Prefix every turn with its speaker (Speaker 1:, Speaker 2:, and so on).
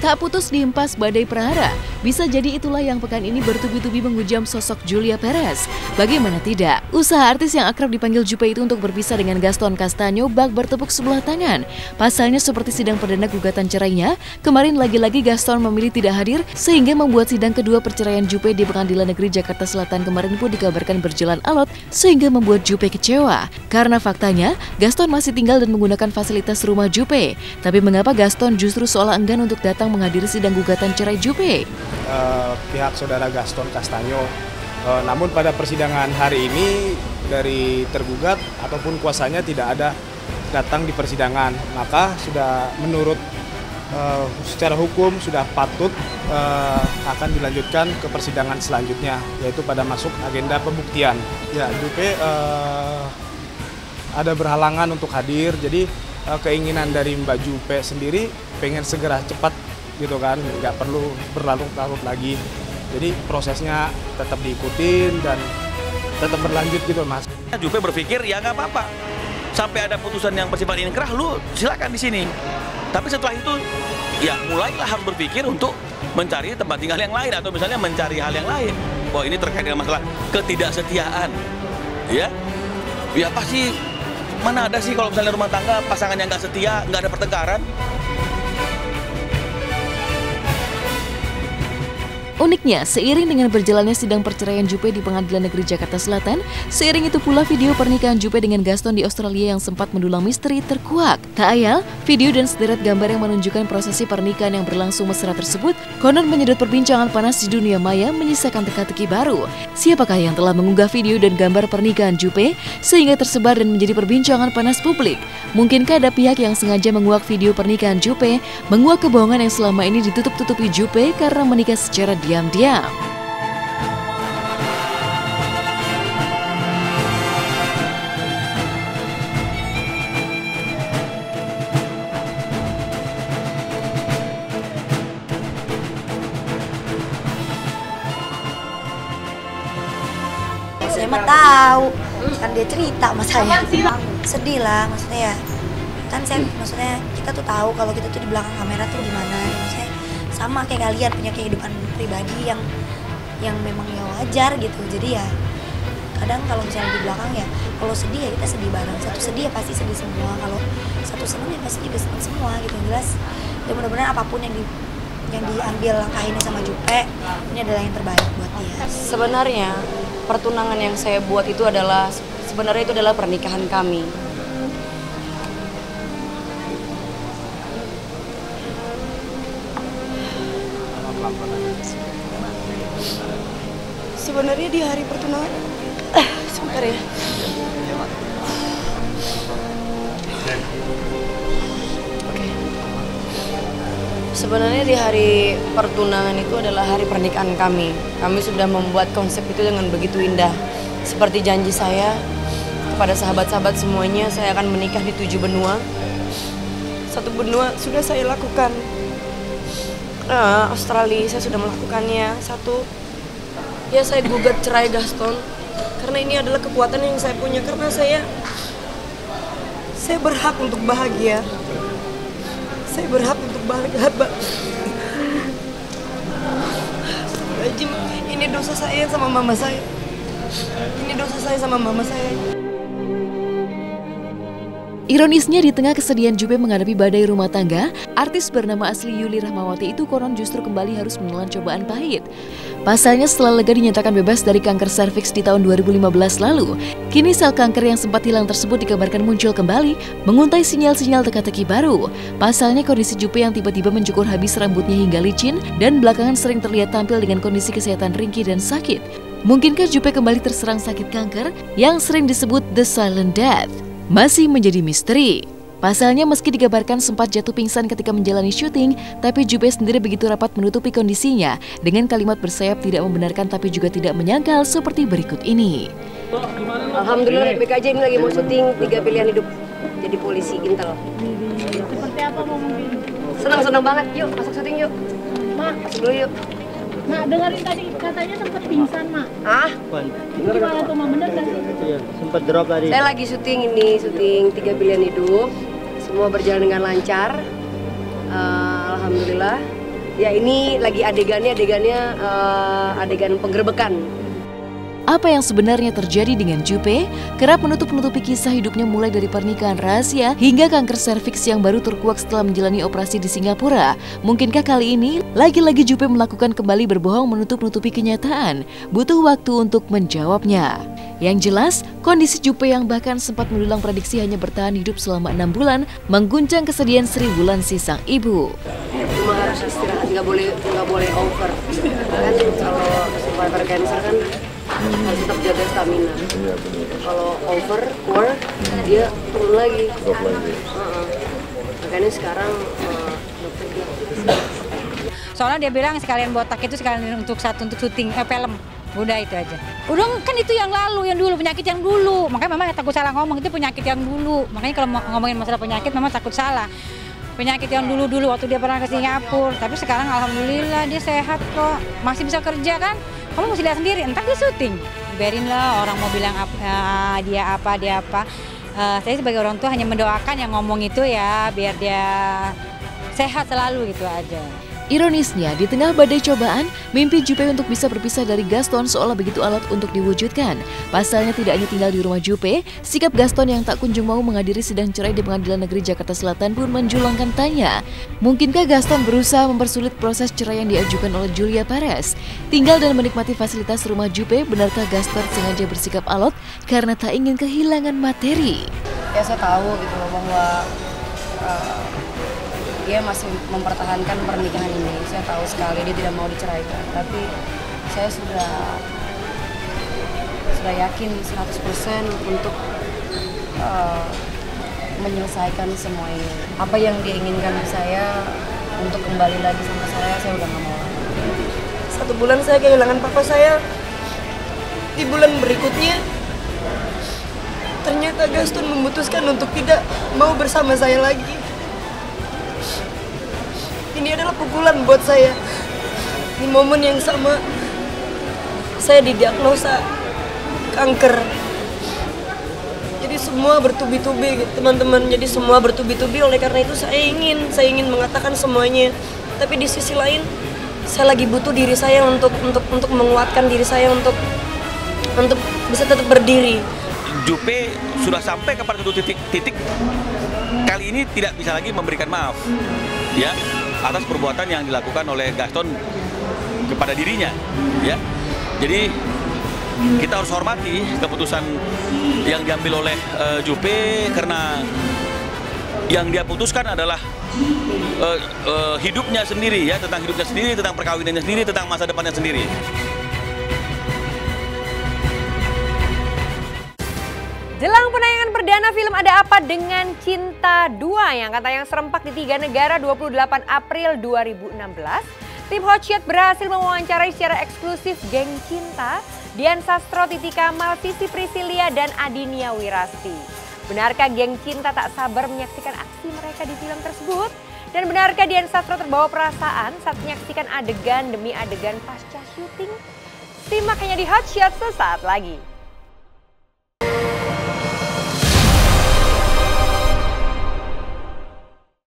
Speaker 1: Tak putus dihempas badai prahara, bisa jadi itulah yang pekan ini bertubi-tubi menghujam sosok Julia Perez. Bagaimana tidak, usaha artis yang akrab dipanggil Juppe itu untuk berpisah dengan Gaston Castaño bak bertepuk sebelah tangan. Pasalnya seperti sidang perdana gugatan cerainya, kemarin lagi-lagi Gaston memilih tidak hadir sehingga membuat sidang kedua perceraian Juppe di Pengadilan Negeri Jakarta Selatan kemarin pun dikabarkan berjalan alot sehingga membuat Juppe kecewa. Karena faktanya, Gaston masih tinggal dan menggunakan fasilitas rumah Juppe. Tapi mengapa Gaston justru seolah enggan untuk datang menghadiri sidang gugatan cerai Juppe?
Speaker 2: Pihak saudara Gaston Castaño. Namun pada persidangan hari ini dari tergugat ataupun kuasanya tidak ada datang di persidangan, maka sudah menurut secara hukum sudah patut akan dilanjutkan ke persidangan selanjutnya, yaitu pada masuk agenda pembuktian. Ya, Juppe ada berhalangan untuk hadir, jadi keinginan dari Mbak Juppe sendiri pengen segera cepat gitu kan, nggak perlu berlarut-larut lagi. Jadi prosesnya tetap diikutin dan tetap berlanjut gitu, Mas.
Speaker 3: Juppe berpikir ya nggak apa-apa, sampai ada putusan yang bersifat inkrah, lu silakan di sini. Tapi setelah itu ya mulailah harus berpikir untuk mencari tempat tinggal yang lain atau misalnya mencari hal yang lain. Bahwa ini terkait dengan masalah ketidaksetiaan, ya pasti mana ada sih kalau misalnya rumah tangga pasangan yang nggak setia, nggak ada pertengkaran.
Speaker 1: Uniknya, seiring dengan berjalannya sidang perceraian Juppe di Pengadilan Negeri Jakarta Selatan, seiring itu pula video pernikahan Juppe dengan Gaston di Australia yang sempat mendulang misteri terkuak. Tak ayal, video dan sederet gambar yang menunjukkan prosesi pernikahan yang berlangsung mesra tersebut konon menyedot perbincangan panas di dunia maya, menyisakan teka-teki baru. Siapakah yang telah mengunggah video dan gambar pernikahan Juppe sehingga tersebar dan menjadi perbincangan panas publik? Mungkinkah ada pihak yang sengaja menguak video pernikahan Juppe, menguak kebohongan yang selama ini ditutup-tutupi Juppe karena menikah secara diam-diam?
Speaker 4: Saya mah tahu, kan dia cerita sama saya. Sedih lah, maksudnya ya. Kan saya, maksudnya kita tuh tahu kalau kita tuh di belakang kamera tuh gimana. Maksudnya sama kayak kalian punya kehidupan pribadi yang memang ya wajar gitu. Jadi ya kadang kalau misalnya di belakang ya, kalau sedih ya kita sedih bareng. Satu sedih ya pasti sedih semua. Kalau satu senang ya pasti juga senang semua gitu. Jelas ya mudah-mudahan apapun yang diambil langkah ini sama Juppe, ini adalah yang terbaik buat dia.
Speaker 5: Sebenarnya pertunangan yang saya buat itu adalah pernikahan kami. Sebenarnya di hari pertunangan, sebentar ya. Oke. Sebenarnya di hari pertunangan itu adalah hari pernikahan kami. Kami sudah membuat konsep itu dengan begitu indah. Seperti janji saya kepada sahabat-sahabat semuanya, saya akan menikah di 7 benua. 1 benua sudah saya lakukan. Australia saya sudah melakukannya. 1, ya saya gugat cerai Gaston karena ini adalah kekuatan yang saya punya, karena saya berhak untuk bahagia. Saya berhak untuk bahagia. Ini dosa saya sama mama saya. Ini dosa saya sama mama saya.
Speaker 1: Ironisnya, di tengah kesedihan Juppe menghadapi badai rumah tangga, artis bernama asli Yuli Rahmawati itu konon justru kembali harus menelan cobaan pahit. Pasalnya setelah lega dinyatakan bebas dari kanker serviks di tahun 2015 lalu, kini sel kanker yang sempat hilang tersebut dikabarkan muncul kembali, menguntai sinyal-sinyal teka-teki baru. Pasalnya kondisi Juppe yang tiba-tiba mencukur habis rambutnya hingga licin dan belakangan sering terlihat tampil dengan kondisi kesehatan ringkih dan sakit. Mungkinkah Juppe kembali terserang sakit kanker yang sering disebut The Silent Death? Masih menjadi misteri. Pasalnya meski dikabarkan sempat jatuh pingsan ketika menjalani syuting, tapi Juppe sendiri begitu rapat menutupi kondisinya dengan kalimat bersayap tidak membenarkan tapi juga tidak menyangkal seperti berikut ini.
Speaker 5: Alhamdulillah baik aja, ini lagi mau syuting 3 pilihan hidup jadi polisi Intel.
Speaker 6: Seperti apa mau mungkin?
Speaker 5: Senang banget, yuk masuk syuting yuk.
Speaker 6: Mak,
Speaker 5: masuk dulu yuk.
Speaker 6: Mak, dengerin tadi katanya sempat pingsan, Mak. Gimana tuh, Mak? Bener gak sih?
Speaker 7: Iya, sempat drop tadi.
Speaker 5: Saya lagi syuting 3 pilihan hidup. Semua berjalan dengan lancar. Alhamdulillah. Ya ini lagi adegan penggerbekan.
Speaker 1: Apa yang sebenarnya terjadi dengan Jupe kerap menutup-nutupi kisah hidupnya mulai dari pernikahan rahasia hingga kanker serviks yang baru terkuak setelah menjalani operasi di Singapura. Mungkinkah kali ini lagi-lagi Jupe melakukan kembali berbohong menutup-nutupi kenyataan? Butuh waktu untuk menjawabnya. Yang jelas, kondisi Jupe yang bahkan sempat mendulang prediksi hanya bertahan hidup selama 6 bulan mengguncang kesedihan Sri Wulandsi sang ibu.
Speaker 5: Cuma harus istirahat, nggak boleh over. Kan kalau survivor cancer kan harus tetap jaga stamina. Kalau over, work, dia turun lagi. Makanya sekarang
Speaker 7: soalnya dia bilang sekalian botak itu sekalian untuk syuting film. Udah itu aja. Udah kan itu yang lalu, yang dulu, penyakit yang dulu. Makanya mama takut salah ngomong, itu penyakit yang dulu. Makanya kalau ngomongin masalah penyakit, mama takut salah. Penyakit yang dulu-dulu waktu dia pernah ke Singapura. Tapi sekarang alhamdulillah dia sehat kok. Masih bisa kerja kan. Kamu mesti lihat sendiri, entar dia syuting. Biarin lah orang mau bilang dia apa. Saya sebagai orang tua hanya mendoakan yang ngomong itu ya, biar dia sehat selalu gitu aja.
Speaker 1: Ironisnya, di tengah badai cobaan, mimpi Jupe untuk bisa berpisah dari Gaston seolah begitu alat untuk diwujudkan. Pasalnya tidak hanya tinggal di rumah Jupe, sikap Gaston yang tak kunjung mau menghadiri sidang cerai di Pengadilan Negeri Jakarta Selatan pun menjulangkan tanya. Mungkinkah Gaston berusaha mempersulit proses cerai yang diajukan oleh Julia Perez? Tinggal dan menikmati fasilitas rumah Jupe, benarkah Gaston sengaja bersikap alot karena tak ingin kehilangan materi?
Speaker 5: ya saya tahu gitu loh bahwa dia masih mempertahankan pernikahan ini. Saya tahu sekali dia tidak mau diceraikan, tapi saya sudah yakin 100% untuk menyelesaikan semua ini. Apa yang dia inginkan dari saya untuk kembali lagi sama saya udah gak mau.
Speaker 8: 1 bulan saya kehilangan papa saya. Di bulan berikutnya ternyata Gaston memutuskan untuk tidak mau bersama saya lagi. Ini adalah pukulan buat saya. Di momen yang sama saya didiagnosa kanker. Jadi semua bertubi-tubi teman-teman. Jadi semua bertubi-tubi, oleh karena itu saya ingin mengatakan semuanya. Tapi di sisi lain saya lagi butuh diri saya untuk menguatkan diri saya untuk bisa tetap berdiri.
Speaker 3: Jupe sudah sampai kepada satu titik kali ini tidak bisa lagi memberikan maaf ya atas perbuatan yang dilakukan oleh Gaston kepada dirinya ya. Jadi kita harus hormati keputusan yang diambil oleh Jupe, karena yang dia putuskan adalah hidupnya sendiri ya, tentang hidupnya sendiri, tentang perkawinannya sendiri, tentang masa depannya sendiri.
Speaker 9: Jelang penayangan perdana film Ada Apa Dengan Cinta 2 yang katanya serempak di 3 negara 28 April 2016, tim Hotshot berhasil mewawancarai secara eksklusif geng cinta Dian Sastro, Titi Kamal, Sisi Priscilia, dan Adinia Wirasti. Benarkah geng cinta tak sabar menyaksikan aksi mereka di film tersebut? Dan benarkah Dian Sastro terbawa perasaan saat menyaksikan adegan demi adegan pasca syuting? Simak hanya di Hotshot sesaat lagi.